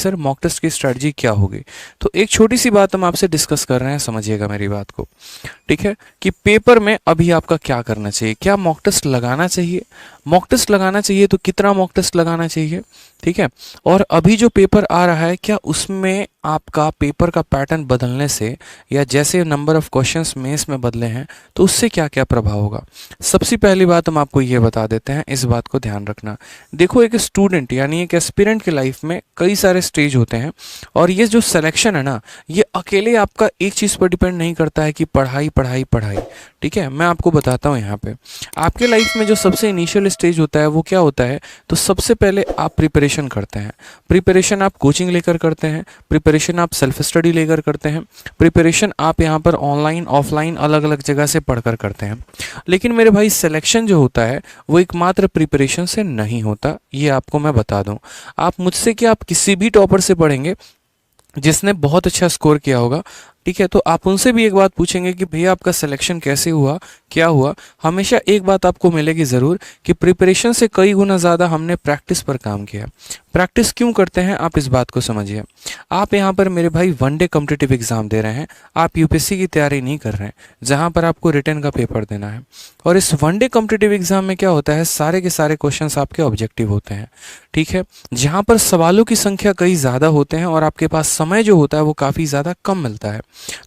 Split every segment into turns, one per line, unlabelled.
Sir mock test की strategy क्या होगी। तो एक छोटी सी बात हम आपसे डिस्कस कर रहे हैं, समझिएगा मेरी बात को। ठीक है कि पेपर में अभी आपका क्या करना चाहिए, क्या मॉक टेस्ट लगाना चाहिए, मॉक टेस्ट लगाना चाहिए तो कितना मॉक टेस्ट लगाना चाहिए। ठीक है, और अभी जो पेपर आ रहा है क्या उसमें आपका पेपर का पैटर्न बदलने से या जैसे नंबर ऑफ क्वेश्चंस मेंस में बदले हैं तो उससे क्या क्या प्रभाव होगा। सबसे पहली बात हम आपको ये बता देते हैं, इस बात को ध्यान रखना। देखो एक स्टूडेंट यानी एक एस्पिरेंट की लाइफ में कई सारे स्टेज होते हैं और ये जो सिलेक्शन है ना, ये अकेले आपका एक चीज़ पर डिपेंड नहीं करता है कि पढ़ाई पढ़ाई पढ़ाई। ठीक है, मैं आपको बताता हूँ यहाँ पे आपके लाइफ में जो सबसे इनिशियल स्टेज होता है वो क्या होता है। तो सबसे पहले आप प्रिपरेशन करते हैं। प्रिपरेशन आप कोचिंग लेकर करते हैं, प्रिपरेशन आप सेल्फ स्टडी लेकर करते हैं, प्रिपरेशन आप यहाँ पर ऑनलाइन ऑफलाइन अलग अलग जगह से पढ़कर करते हैं। लेकिन मेरे भाई सिलेक्शन जो होता है वो एकमात्र प्रिपरेशन से नहीं होता, ये आपको मैं बता दूं। आप मुझसे क्या, आप किसी भी टॉपर से पढ़ेंगे जिसने बहुत अच्छा स्कोर किया होगा, ठीक है, तो आप उनसे भी एक बात पूछेंगे कि भैया आपका सिलेक्शन कैसे हुआ, क्या हुआ। हमेशा एक बात आपको मिलेगी ज़रूर कि प्रिपरेशन से कई गुना ज़्यादा हमने प्रैक्टिस पर काम किया। प्रैक्टिस क्यों करते हैं आप इस बात को समझिए। आप यहाँ पर मेरे भाई वनडे कॉम्पिटिटिव एग्जाम दे रहे हैं, आप यूपीएससी की तैयारी नहीं कर रहे हैं जहाँ पर आपको रिटन का पेपर देना है। और इस वनडे कॉम्पिटिटिव एग्जाम में क्या होता है, सारे के सारे क्वेश्चंस आपके ऑब्जेक्टिव होते हैं। ठीक है, जहाँ पर सवालों की संख्या कई ज़्यादा होते हैं और आपके पास समय जो होता है वो काफ़ी ज़्यादा कम मिलता है।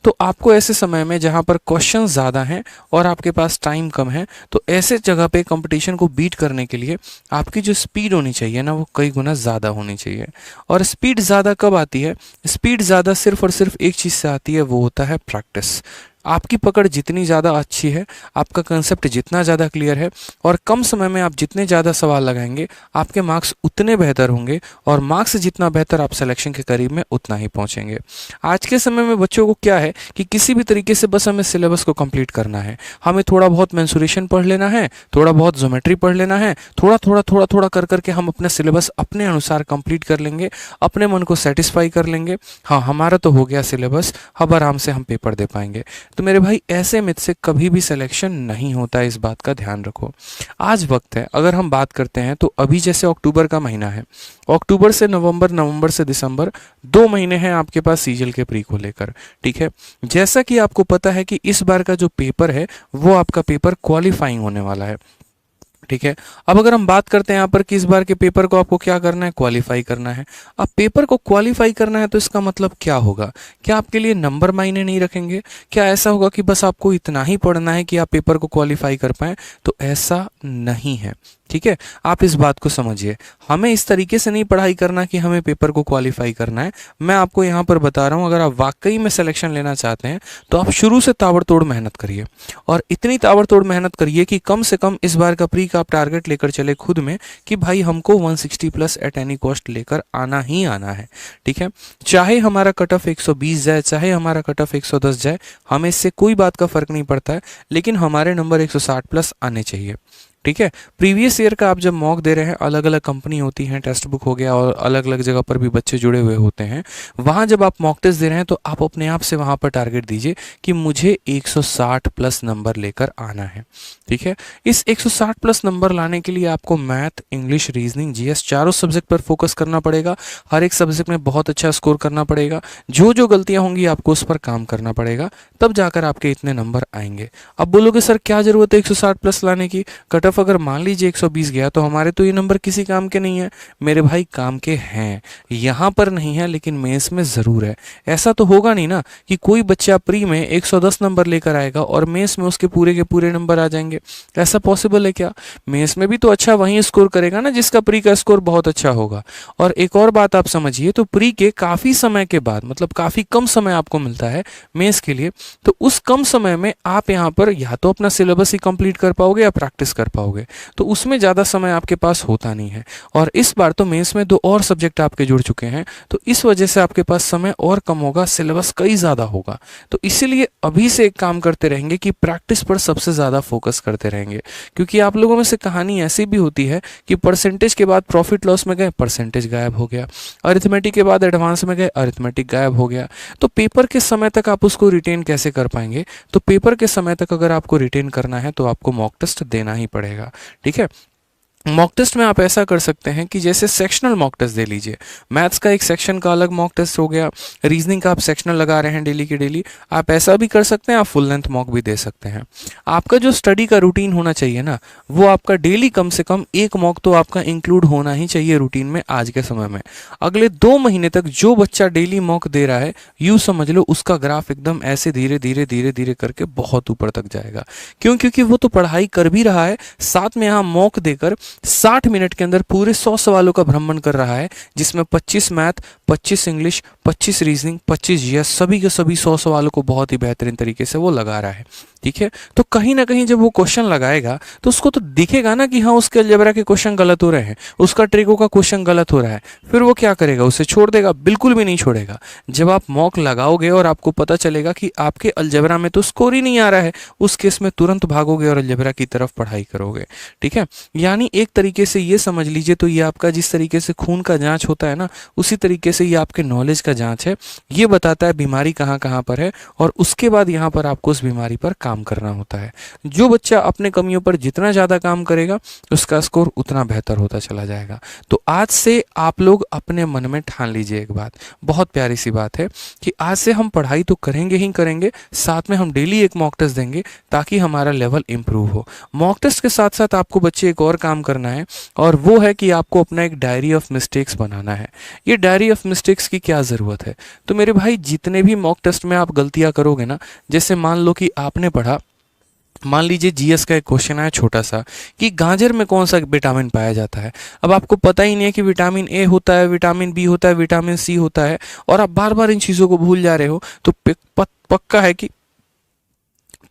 तो आपको ऐसे समय में जहाँ पर क्वेश्चन ज़्यादा हैं और आपके पास टाइम कम है, तो ऐसे जगह पे कंपटीशन को बीट करने के लिए आपकी जो स्पीड होनी चाहिए ना वो कई गुना ज़्यादा होनी चाहिए। और स्पीड ज़्यादा कब आती है, स्पीड ज़्यादा सिर्फ और सिर्फ एक चीज़ से आती है, वो होता है प्रैक्टिस। आपकी पकड़ जितनी ज़्यादा अच्छी है, आपका कंसेप्ट जितना ज़्यादा क्लियर है और कम समय में आप जितने ज़्यादा सवाल लगाएंगे आपके मार्क्स उतने बेहतर होंगे और मार्क्स जितना बेहतर आप सिलेक्शन के करीब में उतना ही पहुंचेंगे। आज के समय में बच्चों को क्या है कि किसी भी तरीके से बस हमें सिलेबस को कंप्लीट करना है, हमें थोड़ा बहुत मेंसुरेशन पढ़ लेना है, थोड़ा बहुत ज्योमेट्री पढ़ लेना है, थोड़ा थोड़ा थोड़ा थोड़ा कर करके हम अपना सिलेबस अपने अनुसार कंप्लीट कर लेंगे, अपने मन को सेटिस्फाई कर लेंगे। हाँ हमारा तो हो गया सिलेबस, अब आराम से हम पेपर दे पाएंगे। तो मेरे भाई ऐसे मिथ से कभी भी सिलेक्शन नहीं होता है, इस बात का ध्यान रखो। आज वक्त है, अगर हम बात करते हैं तो अभी जैसे अक्टूबर का महीना है, अक्टूबर से नवंबर, नवंबर से दिसंबर, 2 महीने हैं आपके पास सीजल के प्री को लेकर। ठीक है, जैसा कि आपको पता है कि इस बार का जो पेपर है वो आपका पेपर क्वालिफाइंग होने वाला है। ठीक है, अब अगर हम बात करते हैं यहाँ पर कि इस बार के पेपर को आपको क्या करना है, क्वालिफाई करना है। अब पेपर को क्वालिफाई करना है तो इसका मतलब क्या होगा, क्या आपके लिए नंबर मायने नहीं रखेंगे, क्या ऐसा होगा कि बस आपको इतना ही पढ़ना है कि आप पेपर को क्वालिफाई कर पाएं, तो ऐसा नहीं है। ठीक है, आप इस बात को समझिए, हमें इस तरीके से नहीं पढ़ाई करना कि हमें पेपर को क्वालिफाई करना है। मैं आपको यहाँ पर बता रहा हूँ, अगर आप वाकई में सिलेक्शन लेना चाहते हैं तो आप शुरू से ताबड़तोड़ मेहनत करिए और इतनी ताबड़तोड़ मेहनत करिए कि कम से कम इस बार का प्री का आप टारगेट लेकर चले खुद में कि भाई हमको 160 प्लस एट एनी कॉस्ट लेकर आना ही आना है। ठीक है, चाहे हमारा कट ऑफ 120 जाए, चाहे हमारा कट ऑफ 110 जाए, हमें इससे कोई बात का फर्क नहीं पड़ता है, लेकिन हमारे नंबर 160 प्लस आने चाहिए। ठीक है, प्रीवियस ईयर का आप जब मॉक दे रहे हैं, अलग अलग कंपनी होती हैं, टेक्स्ट बुक हो गया और अलग अलग जगह पर भी बच्चे जुड़े हुए होते हैं, वहाँ जब आप मॉक टेस्ट दे रहे हैं तो आप अपने आप से वहाँ पर टारगेट दीजिए कि मुझे 160 प्लस नंबर लेकर आना है। ठीक है, इस 160 प्लस नंबर लाने के लिए आपको मैथ, इंग्लिश, रीजनिंग, जीएस चारों सब्जेक्ट पर फोकस करना पड़ेगा। हर एक सब्जेक्ट में बहुत अच्छा स्कोर करना पड़ेगा, जो जो गलतियाँ होंगी आपको उस पर काम करना पड़ेगा, तब जाकर आपके इतने नंबर आएंगे। अब बोलोगे सर क्या जरूरत है 160 प्लस लाने की, कट ऑफ अगर मान लीजिए 120 गया तो हमारे तो ये नंबर किसी काम के नहीं है। मेरे भाई काम के हैं, यहाँ पर नहीं है लेकिन मेंस में ज़रूर है। ऐसा तो होगा नहीं ना कि कोई बच्चा प्री में 110 नंबर लेकर आएगा और मेंस में उसके पूरे के पूरे नंबर आ जाएंगे, ऐसा पॉसिबल है क्या। मेंस में भी तो अच्छा वहीं स्कोर करेगा ना जिसका प्री का स्कोर बहुत अच्छा होगा। और एक और बात आप समझिए, तो प्री के काफ़ी समय के बाद, मतलब काफ़ी कम समय आपको मिलता है मेंस के लिए, तो उस कम समय में आप यहाँ पर या तो अपना सिलेबस ही कंप्लीट कर पाओगे या प्रैक्टिस कर पाओगे, तो उसमें ज़्यादा समय आपके पास होता नहीं है। और इस बार तो मेंस में 2 और सब्जेक्ट आपके जुड़ चुके हैं, तो इस वजह से आपके पास समय और कम होगा, सिलेबस कई ज़्यादा होगा। तो इसीलिए अभी से एक काम करते रहेंगे कि प्रैक्टिस पर सबसे ज़्यादा फोकस करते रहेंगे, क्योंकि आप लोगों में से कहानी ऐसी भी होती है कि परसेंटेज के बाद प्रॉफिट लॉस में गए, परसेंटेज गायब हो गया, अरिथमेटिक के बाद एडवांस में गए, अरिथमेटिक गायब हो गया। तो पेपर के समय तक आप उसको रिटेन कैसे कर पाएंगे। तो पेपर के समय तक अगर आपको रिटेन करना है तो आपको मॉक टेस्ट देना ही पड़ेगा। ठीक है, मॉक टेस्ट में आप ऐसा कर सकते हैं कि जैसे सेक्शनल मॉक टेस्ट दे लीजिए। मैथ्स का एक सेक्शन का अलग मॉक टेस्ट हो गया, रीजनिंग का आप सेक्शनल लगा रहे हैं डेली के डेली, आप ऐसा भी कर सकते हैं, आप फुल लेंथ मॉक भी दे सकते हैं। आपका जो स्टडी का रूटीन होना चाहिए ना, वो आपका डेली कम से कम एक मॉक तो आपका इंक्लूड होना ही चाहिए रूटीन में आज के समय में। अगले 2 महीने तक जो बच्चा डेली मॉक दे रहा है, यूँ समझ लो उसका ग्राफ एकदम ऐसे धीरे धीरे धीरे धीरे करके बहुत ऊपर तक जाएगा। क्यों? क्योंकि वो तो पढ़ाई कर भी रहा है, साथ में यहाँ मॉक देकर 60 मिनट के अंदर पूरे 100 सवालों का भ्रमण कर रहा है, जिसमें 25 मैथ, 25 इंग्लिश, 25 रीजनिंग, 25 जीएस, सभी के सभी 100 सवालों को बहुत ही बेहतरीन तरीके से वो लगा रहा है। ठीक है, तो कहीं ना कहीं जब वो क्वेश्चन लगाएगा तो उसको तो दिखेगा ना कि हाँ उसके अलजेब्रा के क्वेश्चन गलत हो रहे हैं, उसका ट्रिको का क्वेश्चन गलत हो रहा है। फिर वो क्या करेगा? उसे छोड़ देगा? बिल्कुल भी नहीं छोड़ेगा। जब आप मॉक लगाओगे और आपको पता चलेगा कि आपके अलजेब्रा में तो स्कोर ही नहीं आ रहा है, उस केस में तुरंत भागोगे और अलजेब्रा की तरफ पढ़ाई करोगे। ठीक है, यानी एक तरीके से ये समझ लीजिए, तो ये आपका जिस तरीके से खून का जांच होता है ना, उसी तरीके से ये आपके नॉलेज का जांच है। ये बताता है बीमारी कहाँ कहाँ पर है, और उसके बाद यहाँ पर आपको उस बीमारी पर काम करना होता है। जो बच्चा अपने कमियों पर जितना ज़्यादा काम करेगा, उसका स्कोर उतना बेहतर होता चला जाएगा। तो आज से आप लोग अपने मन में ठान लीजिए एक बात, बहुत प्यारी सी बात है, कि आज से हम पढ़ाई तो करेंगे ही करेंगे, साथ में हम डेली एक मॉक टेस्ट देंगे ताकि हमारा लेवल इंप्रूव हो। मॉक टेस्ट के साथ साथ आपको बच्चे एक और काम करना है, और वो है कि आपको अपना एक डायरी ऑफ मिस्टेक्स बनाना है। ये डायरी ऑफ मिस्टेक्स की क्या ज़रूरत है? तो मेरे भाई, जितने भी मॉक टेस्ट में आप गलतियां करोगे ना, जैसे मान लो कि आपने पढ़ा, मान लीजिए जीएस का एक क्वेश्चन आया छोटा सा, कि गाजर में कौन सा विटामिन पाया जाता है। अब आपको पता ही नहीं है कि विटामिन ए होता है, विटामिन बी होता है, विटामिन सी होता है, और आप बार बार इन चीज़ों को भूल जा रहे हो, तो पक्का है कि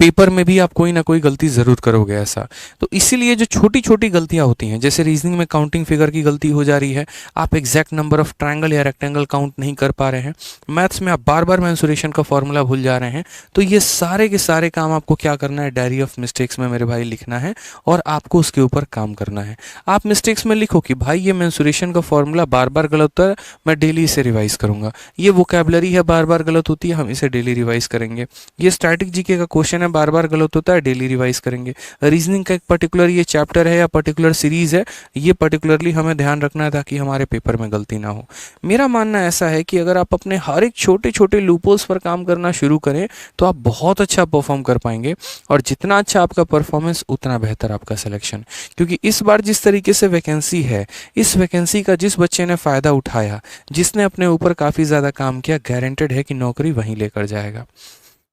पेपर में भी आप कोई ना कोई गलती ज़रूर करोगे ऐसा। तो इसीलिए जो छोटी छोटी गलतियां होती हैं, जैसे रीजनिंग में काउंटिंग फिगर की गलती हो जा रही है, आप एग्जैक्ट नंबर ऑफ ट्रायंगल या रेक्टेंगल काउंट नहीं कर पा रहे हैं, मैथ्स में आप बार बार मेंसुरेशन का फॉर्मूला भूल जा रहे हैं, तो ये सारे के सारे काम आपको क्या करना है? डायरी ऑफ मिस्टेक्स में मेरे भाई लिखना है, और आपको उसके ऊपर काम करना है। आप मिस्टेक्स में लिखो कि भाई ये मेंसुरेशन का फॉर्मूला बार बार गलत होता है, मैं डेली इसे रिवाइज करूंगा। ये वोकैबुलरी है, बार बार गलत होती है, हम इसे डेली रिवाइज करेंगे। ये स्टैटिक जीके का क्वेश्चन है, बार बार गलत होता है, डेली रिवाइज करेंगे। रीजनिंग का एक पर्टिकुलर ये चैप्टर है या पर्टिकुलर सीरीज है, ये पर्टिकुलरली हमें ध्यान रखना है ताकि हमारे पेपर में गलती ना हो। मेरा मानना ऐसा है कि अगर आप अपने हर एक छोटे छोटे लूपोल्स पर काम करना शुरू करें, तो आप बहुत अच्छा परफॉर्म कर पाएंगे, और जितना अच्छा आपका परफॉर्मेंस, उतना बेहतर आपका सिलेक्शन। क्योंकि इस बार जिस तरीके से वैकेंसी है, इस वैकेंसी का जिस बच्चे ने फ़ायदा उठाया, जिसने अपने ऊपर काफ़ी ज़्यादा काम किया, गारंटेड है कि नौकरी वहीं लेकर जाएगा।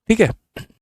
ठीक है।